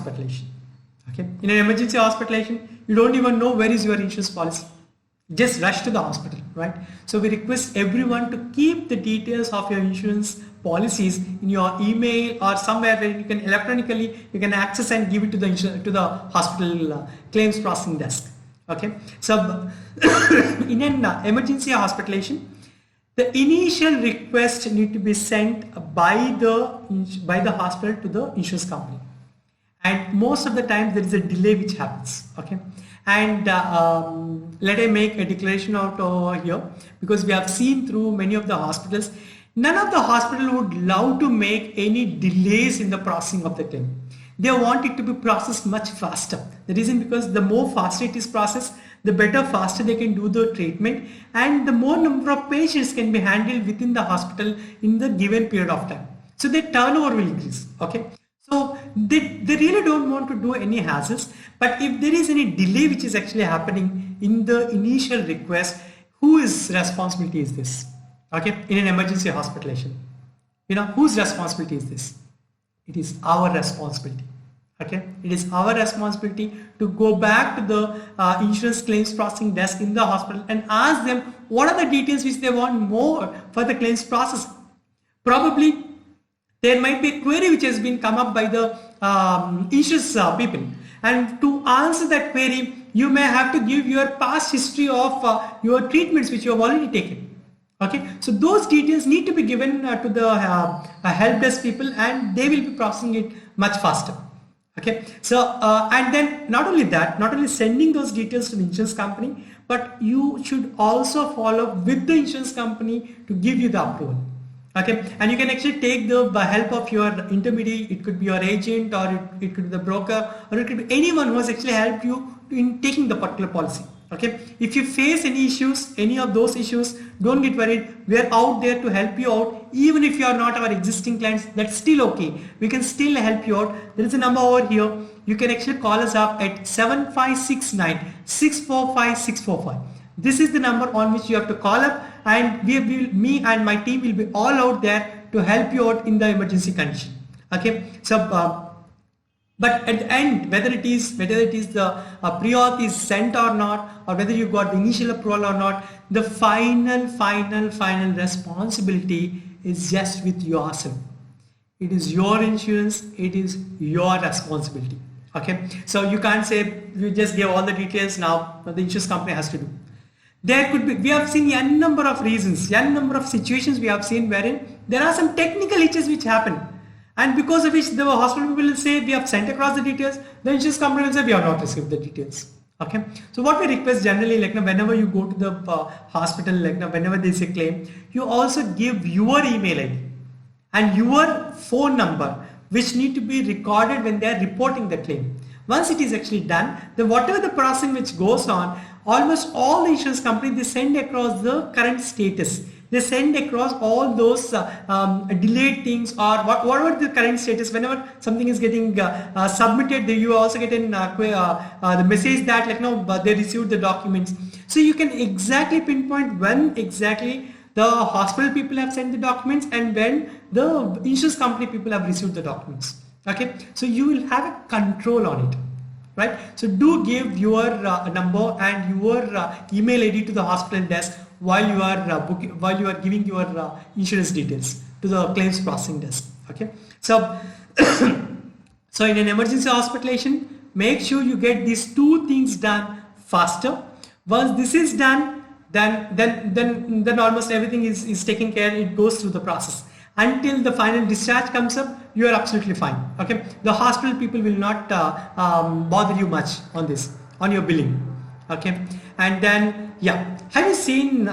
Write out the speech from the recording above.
hospitalization. Okay, in an emergency hospitalization, you don't even know where is your insurance policy. Just rush to the hospital, right? So we request everyone to keep the details of your insurance policies in your email or somewhere where you can electronically you can access and give it to the hospital claims processing desk. Okay, so in an emergency hospitalization, the initial request need to be sent by the hospital to the insurance company, and most of the time there is a delay which happens. Okay, and let I make a declaration out over here, because we have seen through many of the hospitals, none of the hospital would love to make any delays in the processing of the claim. They want it to be processed much faster. The reason, because the more faster it is processed, the better faster they can do the treatment, and the more number of patients can be handled within the hospital in the given period of time. So their turnover will increase. Okay. So they really don't want to do any hassles, but if there is any delay which is actually happening in the initial request, whose responsibility is this? Okay, in an emergency hospitalization, whose responsibility is this? It is our responsibility. Okay, it is our responsibility to go back to the insurance claims processing desk in the hospital and ask them what are the details which they want more for the claims process. Probably there might be a query which has been come up by the insurance people, and to answer that query you may have to give your past history of your treatments which you have already taken. Okay, so those details need to be given to the help desk people, and they will be processing it much faster. Okay, so and then not only sending those details to the insurance company, but you should also follow up with the insurance company to give you the approval. Okay, and you can actually take the help of your intermediary. It could be your agent, or it could be the broker, or it could be anyone who has actually helped you in taking the particular policy. Okay, if you face any issues, any of those issues, don't get worried. We are out there to help you out. Even if you are not our existing clients, that's still okay. We can still help you out. There is a number over here. You can actually call us up at 7569 645 645. This is the number on which you have to call up, and me and my team will be all out there to help you out in the emergency condition. Okay, so but at the end, whether it is the pre-auth is sent or not, or whether you got the initial approval or not, the final responsibility is just with yourself. It is your insurance. It is your responsibility. Okay, so you can't say you just give all the details now, but the insurance company has to do. There could be, we have seen n number of reasons, n number of situations we have seen wherein there are some technical hitches which happen, and because of which the hospital people will say we have sent across the details, the insurance company will say we have not received the details. Okay, so what we request generally, like whenever you go to the hospital, like whenever there is a claim, you also give your email ID and your phone number, which need to be recorded when they are reporting the claim. Once it is actually done, then whatever the processing which goes on, almost all the insurance companies, they send across the current status. They send across all those delayed things, or whatever the current status. Whenever something is getting submitted, you also get the message that they received the documents. So you can exactly pinpoint when exactly the hospital people have sent the documents and when the insurance company people have received the documents. Okay, so you will have a control on it, right? So do give your number and your email ID to the hospital desk while you are giving your insurance details to the claims processing desk. Okay, so so in an emergency hospitalization, make sure you get these two things done faster. Once this is done, then almost everything is taken care. It goes through the process until the final discharge comes up. You are absolutely fine. Okay, the hospital people will not bother you much on this, on your billing. Okay, and then have you seen